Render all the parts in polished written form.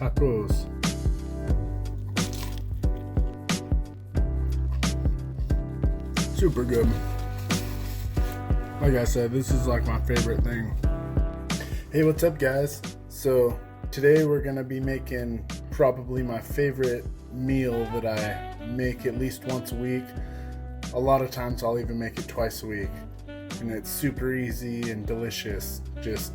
tacos. Super good. Like I said, this is like my favorite thing. Hey, what's up guys? So today we're gonna be making probably my favorite meal that I make at least once a week. A lot of times I'll even make it twice a week. And it's super easy and delicious. Just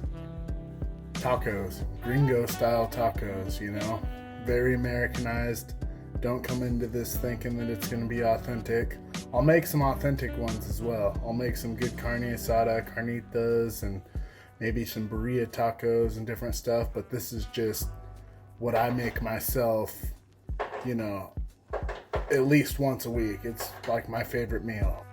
tacos, gringo style tacos, you know, very Americanized. Don't come into this thinking that it's going to be authentic. I'll make some authentic ones as well. I'll make some good carne asada, carnitas, and maybe some burrito tacos and different stuff, but this is just what I make myself, you know, at least once a week. It's like my favorite meal.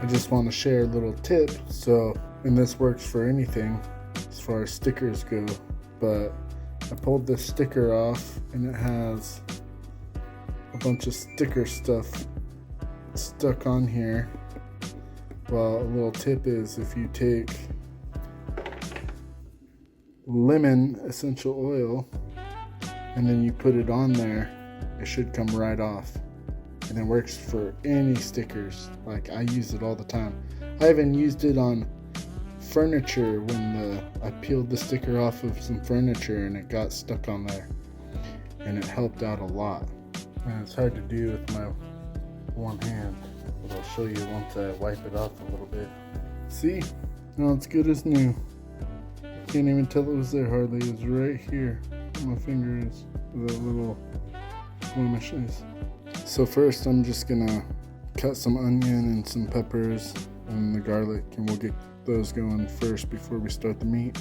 I just want to share a little tip. So, and this works for anything as far as stickers go, but I pulled this sticker off and it has a bunch of sticker stuff stuck on here. Well, a little tip is if you take lemon essential oil and then you put it on there, it should come right off. And it works for any stickers. Like, I use it all the time. I even used it on furniture when I peeled the sticker off of some furniture and it got stuck on there, and it helped out a lot. And it's hard to do with my one hand, but I'll show you once I wipe it off a little bit. See? Now it's good as new. Can't even tell it was there hardly. It's right here where my finger is, where that little blemish is. So first I'm just gonna cut some onion and some peppers and the garlic, and we'll get those going first before we start the meat.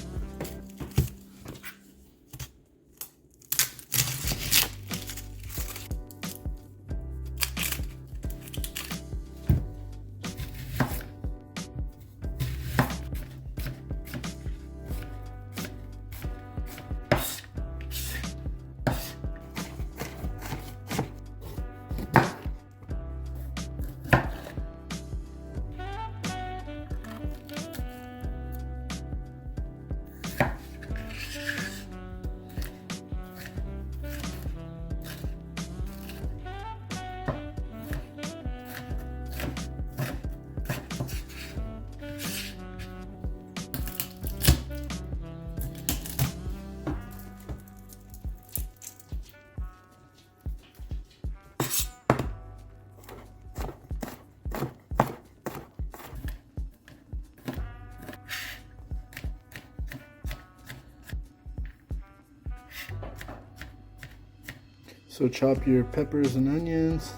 So chop your peppers and onions,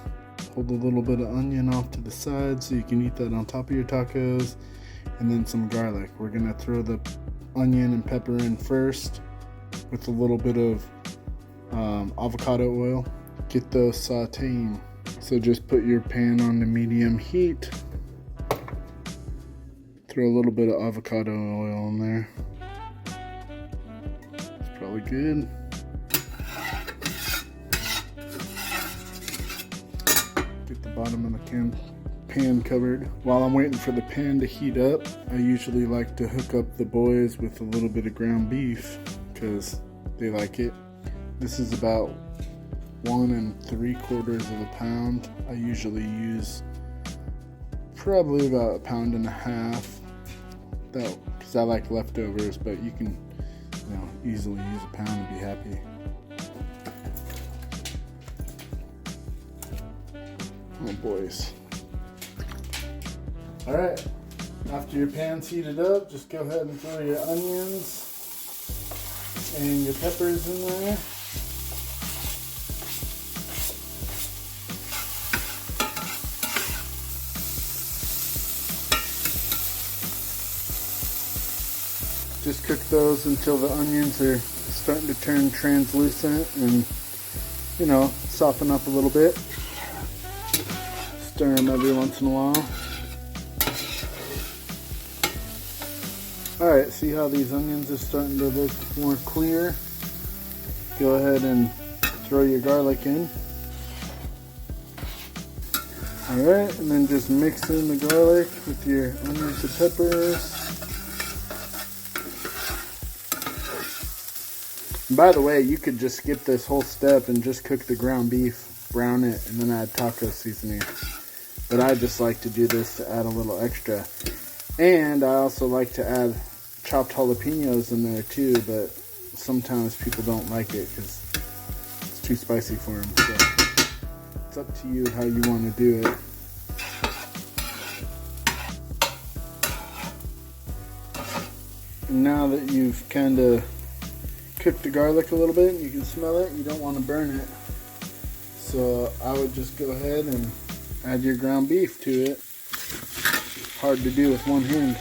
hold a little bit of onion off to the side so you can eat that on top of your tacos, and then some garlic. We're gonna throw the onion and pepper in first with a little bit of avocado oil. Get those sautéing. So just put your pan on the medium heat. Throw a little bit of avocado oil in there. It's probably good. Get the bottom of the pan covered. While I'm waiting for the pan to heat up, I usually like to hook up the boys with a little bit of ground beef because they like it. This is about 1 3/4 pounds. I usually use probably about 1.5 pounds, though, because I like leftovers, but you can, you know, easily use 1 pound and be happy. Oh boys. Alright, after your pan's heated up, just go ahead and throw your onions and your peppers in there. Just cook those until the onions are starting to turn translucent and, you know, soften up a little bit. Stir them every once in a while. Alright, see how these onions are starting to look more clear? Go ahead and throw your garlic in. Alright, and then just mix in the garlic with your onions and peppers. And by the way, you could just skip this whole step and just cook the ground beef, brown it, and then add taco seasoning. But I just like to do this to add a little extra. And I also like to add chopped jalapeños in there too, but sometimes people don't like it because it's too spicy for them. So it's up to you how you want to do it. And now that you've kind of cooked the garlic a little bit and you can smell it, you don't want to burn it. So I would just go ahead and add your ground beef to it. Hard to do with one hand.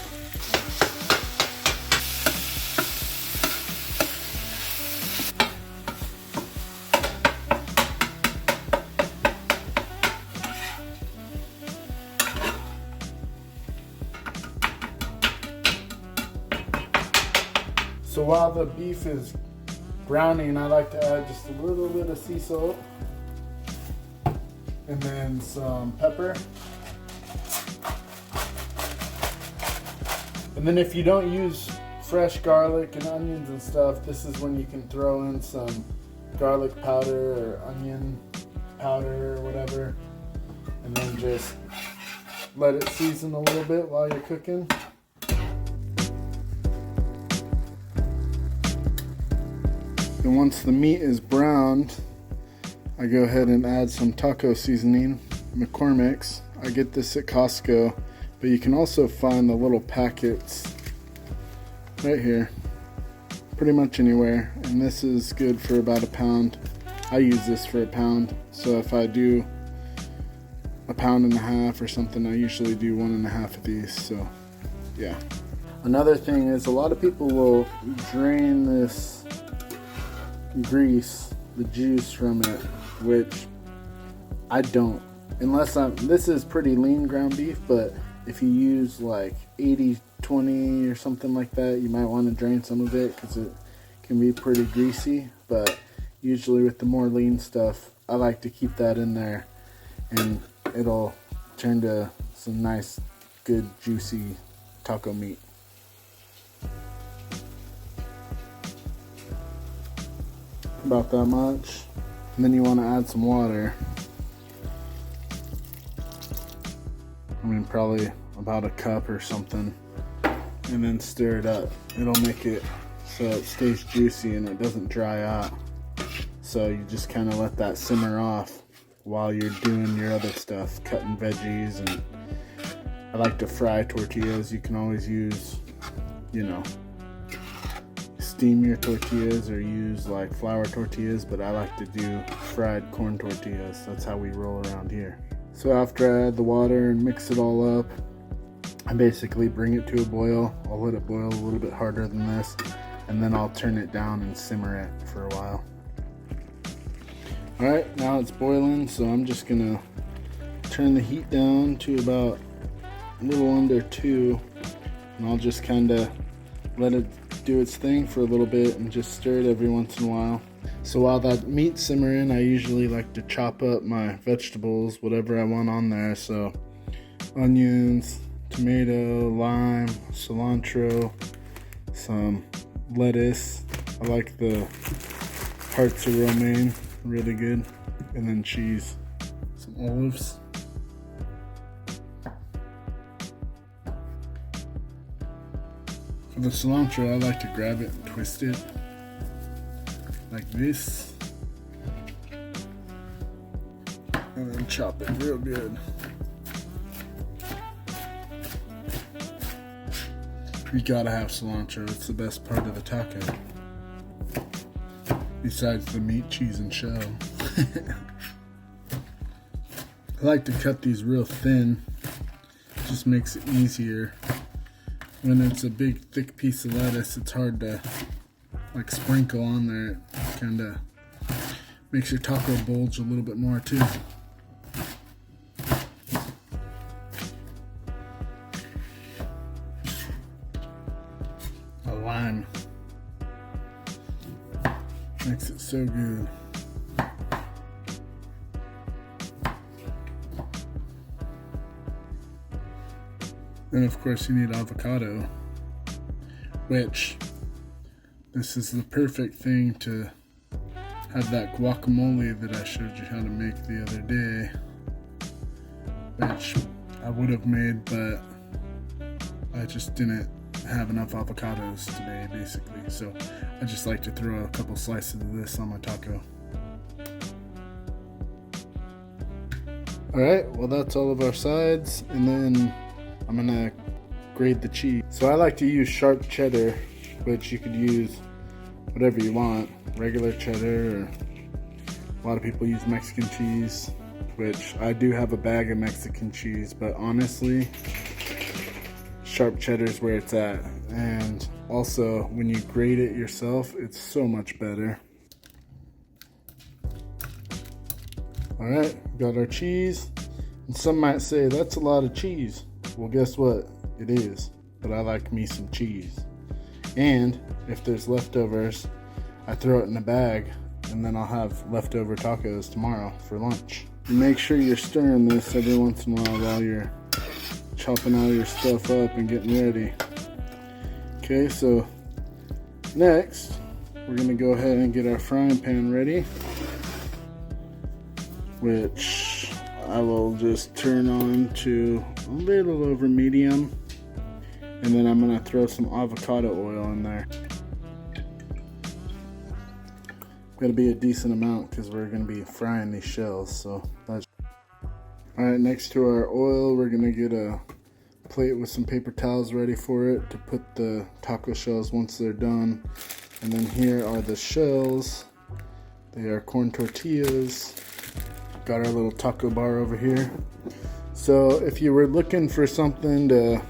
So while the beef is browning, I like to add just a little bit of sea salt and then some pepper. And then if you don't use fresh garlic and onions and stuff, this is when you can throw in some garlic powder or onion powder or whatever, and then just let it season a little bit while you're cooking. And once the meat is browned, I go ahead and add some taco seasoning, McCormick's. I get this at Costco, but you can also find the little packets right here, pretty much anywhere. And this is good for about a pound. I use this for a pound. So if I do a pound and a half or something, I usually do 1.5 of these. So yeah. Another thing is a lot of people will drain this grease, the juice from it, which I don't. This is pretty lean ground beef, but if you use like 80-20 or something like that, you might want to drain some of it because it can be pretty greasy. But usually with the more lean stuff, I like to keep that in there, and it'll turn to some nice, good, juicy taco meat. About that much. And then you want to add some water. I mean, probably about a cup or something. And then stir it up. It'll make it so it stays juicy and it doesn't dry out. So you just kind of let that simmer off while you're doing your other stuff, cutting veggies. And I like to fry tortillas. You can always use, steam your tortillas or use like flour tortillas, but I like to do fried corn tortillas. That's how we roll around here. So after I add the water and mix it all up, I basically bring it to a boil. I'll let it boil a little bit harder than this, and then I'll turn it down and simmer it for a while. Alright, now it's boiling, so I'm just gonna turn the heat down to about a little under 2, and I'll just kind of let it do its thing for a little bit and just stir it every once in a while. So while that meat's simmering, I usually like to chop up my vegetables, whatever I want on there. So onions, tomato, lime, cilantro, some lettuce. I like the hearts of romaine, really good. And then cheese, some olives. For the cilantro, I like to grab it and twist it like this, and then chop it real good. You gotta have cilantro, it's the best part of the taco. Besides the meat, cheese, and shell. I like to cut these real thin, it just makes it easier. When it's a big thick piece of lettuce, it's hard to like sprinkle on there. It kind of makes your taco bulge a little bit more too. A lime makes it so good. Then of course you need avocado, which this is the perfect thing to have that guacamole that I showed you how to make the other day, which I would have made, but I just didn't have enough avocados today, basically. So I just like to throw a couple slices of this on my taco. Alright, well that's all of our sides, and then I'm gonna grate the cheese. So I like to use sharp cheddar, which you could use whatever you want, regular cheddar, or a lot of people use Mexican cheese, which I do have a bag of Mexican cheese, but honestly, sharp cheddar is where it's at. And also, when you grate it yourself, it's so much better. Alright, got our cheese. And some might say, that's a lot of cheese. Well, guess what? It is. But I like me some cheese. And if there's leftovers, I throw it in a bag, and then I'll have leftover tacos tomorrow for lunch. Make sure you're stirring this every once in a while you're chopping all your stuff up and getting ready. Okay, so next, we're gonna go ahead and get our frying pan ready, which I will just turn on to a little over medium, and then I'm gonna throw some avocado oil in there. Gonna be a decent amount because we're gonna be frying these shells. So that's all right. Next to our oil, we're gonna get a plate with some paper towels ready for it to put the taco shells once they're done. And then here are the shells. They are corn tortillas. Got our little taco bar over here. So if you were looking for something to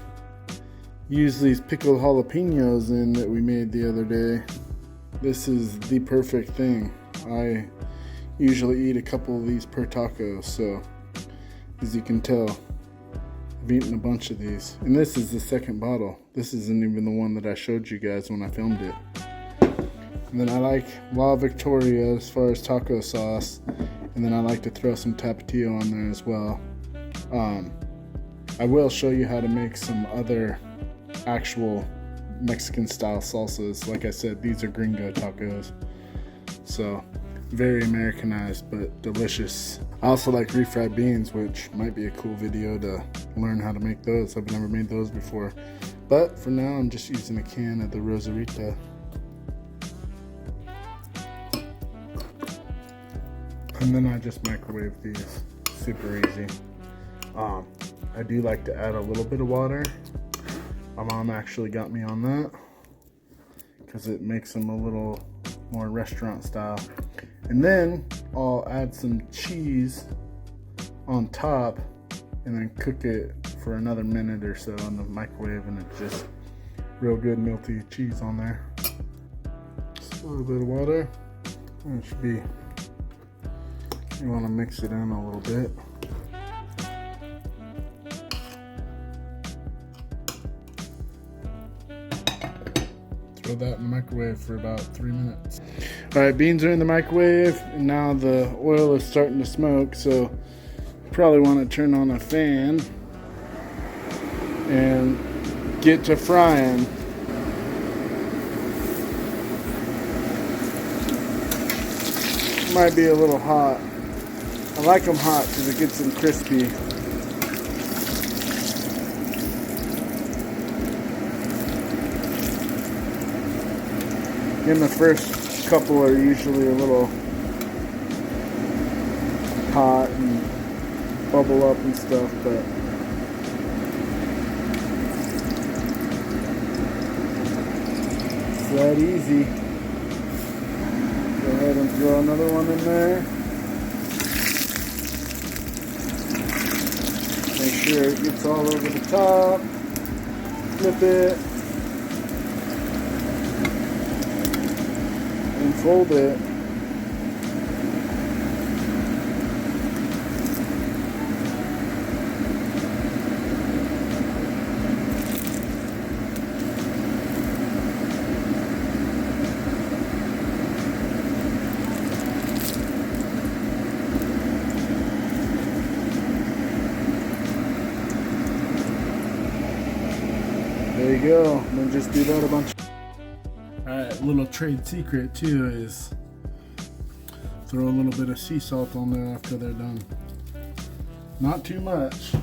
use these pickled jalapeños in that we made the other day, this is the perfect thing. I usually eat a couple of these per taco, so as you can tell, I've eaten a bunch of these. And this is the second bottle. This isn't even the one that I showed you guys when I filmed it. And then I like La Victoria as far as taco sauce. And then I like to throw some tapatio on there as well. I will show you how to make some other actual Mexican style salsas. Like I said, these are gringo tacos, so very Americanized but delicious. I also like refried beans, which might be a cool video to learn how to make those. I've never made those before, but for now I'm just using a can of the Rosarita. And then I just microwave these, super easy. I do like to add a little bit of water. My mom actually got me on that because it makes them a little more restaurant style. And then I'll add some cheese on top and then cook it for another minute or so in the microwave, and it's just real good melty cheese on there. Just a little bit of water, and it should be, you want to mix it in a little bit. Throw that in the microwave for about 3 minutes. Alright, beans are in the microwave, and now the oil is starting to smoke, so you probably want to turn on a fan and get to frying. Might be a little hot. I like them hot because it gets them crispy. And the first couple are usually a little hot and bubble up and stuff, but it's that easy. Go ahead and throw another one in there. Make sure it gets all over the top. Flip it. And fold it. There you go. And then just do that a bunch. Alright, little trade secret too is throw a little bit of sea salt on there after they're done. Not too much,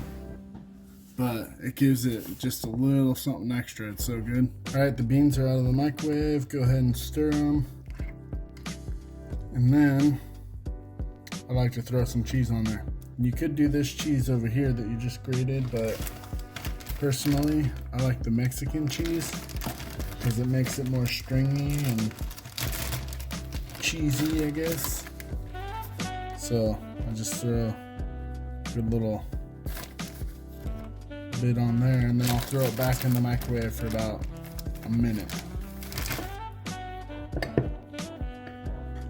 but it gives it just a little something extra. It's so good. Alright, the beans are out of the microwave. Go ahead and stir them. And then I like to throw some cheese on there. You could do this cheese over here that you just grated, but personally, I like the Mexican cheese because it makes it more stringy and cheesy, I guess. So I just throw a good little bit on there, and then I'll throw it back in the microwave for about a minute.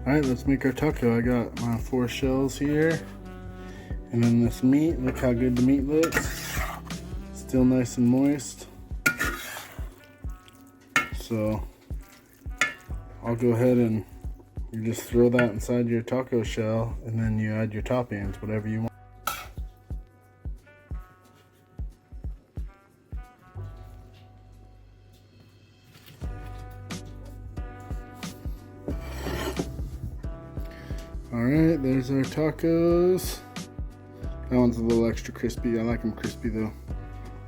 Alright, let's make our taco. I got my 4 shells here. And then this meat, look how good the meat looks. Still nice and moist. So I'll go ahead and you just throw that inside your taco shell, and then you add your toppings, whatever you want. Alright, there's our tacos. That one's a little extra crispy. I like them crispy though.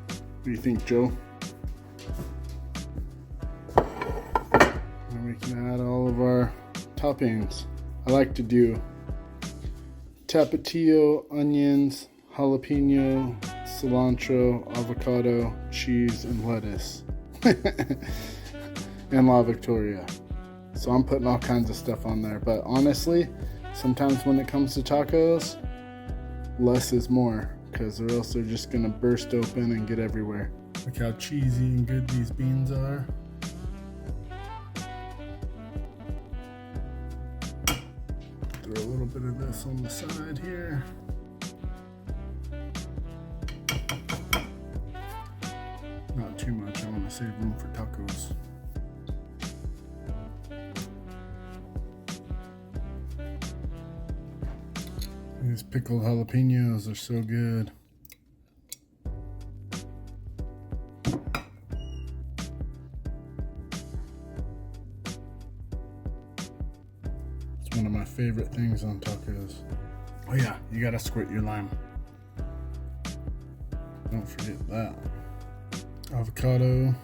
What do you think, Joe? And we can add all of our toppings. I like to do tapatio, onions, jalapeno, cilantro, avocado, cheese, and lettuce. And La Victoria. So I'm putting all kinds of stuff on there. But honestly, sometimes when it comes to tacos, less is more, because or else they're just gonna burst open and get everywhere. Look how cheesy and good these beans are. Throw a little bit of this on the side here. Not too much, I want to save room for tacos. These pickled jalapeños are so good. It's one of my favorite things on tacos. Oh yeah, you gotta squirt your lime. Don't forget that. Avocado.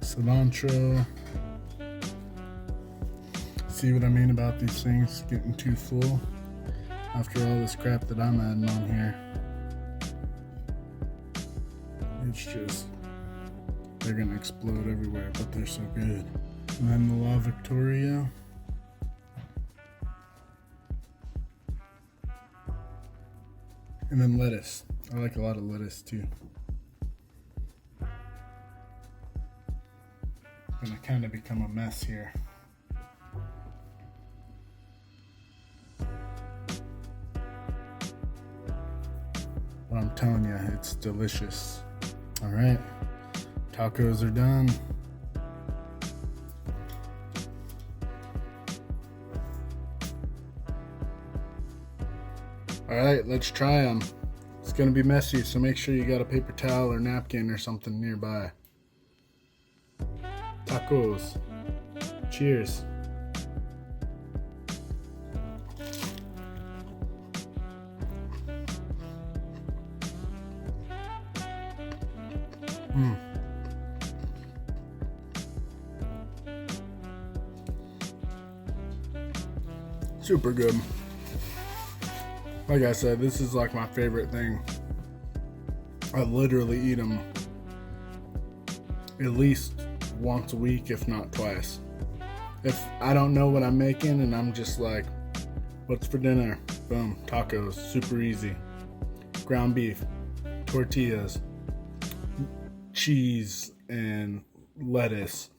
Cilantro. See what I mean about these things getting too full after all this crap that I'm adding on here. It's just, they're gonna explode everywhere, but they're so good. And then the La Victoria. And then lettuce. I like a lot of lettuce too. Gonna kind of become a mess here. But I'm telling you, it's delicious. All right, tacos are done. All right, let's try them. It's gonna be messy, so make sure you got a paper towel or napkin or something nearby. Tacos. Cheers. Super good. Like I said, this is like my favorite thing. I literally eat them at least once a week, if not twice. If I don't know what I'm making and I'm just like, what's for dinner? Boom, tacos, super easy. Ground beef, tortillas, cheese, and lettuce.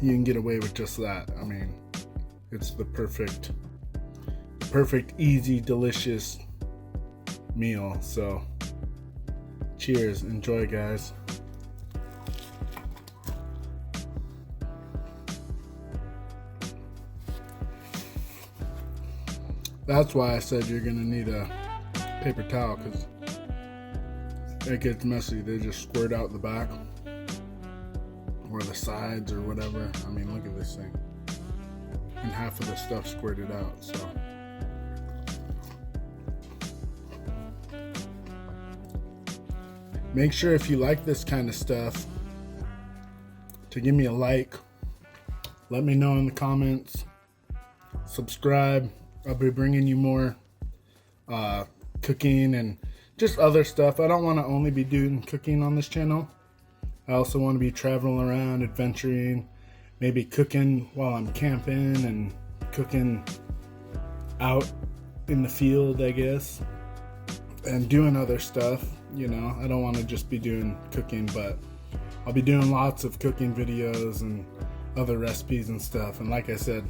You can get away with just that. I mean, it's the perfect, easy, delicious meal. So, cheers, enjoy, guys. That's why I said you're gonna need a paper towel, because it gets messy. They just squirt out the back or the sides or whatever. I mean, look at this thing. And half of the stuff squirted out, so. Make sure if you like this kind of stuff to give me a like. Let me know in the comments. Subscribe. I'll be bringing you more cooking and just other stuff. I don't want to only be doing cooking on this channel. I also want to be traveling around, adventuring, maybe cooking while I'm camping and cooking out in the field, I guess, and doing other stuff. You know, I don't want to just be doing cooking, but I'll be doing lots of cooking videos and other recipes and stuff. And like I said,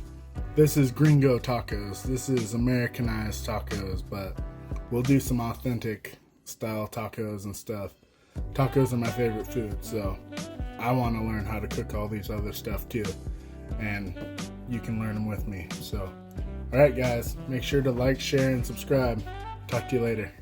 this is gringo tacos. This is Americanized tacos, but we'll do some authentic style tacos and stuff. Tacos are my favorite food, so I want to learn how to cook all these other stuff too. And you can learn them with me. So, all right, guys, make sure to like, share, and subscribe. Talk to you later.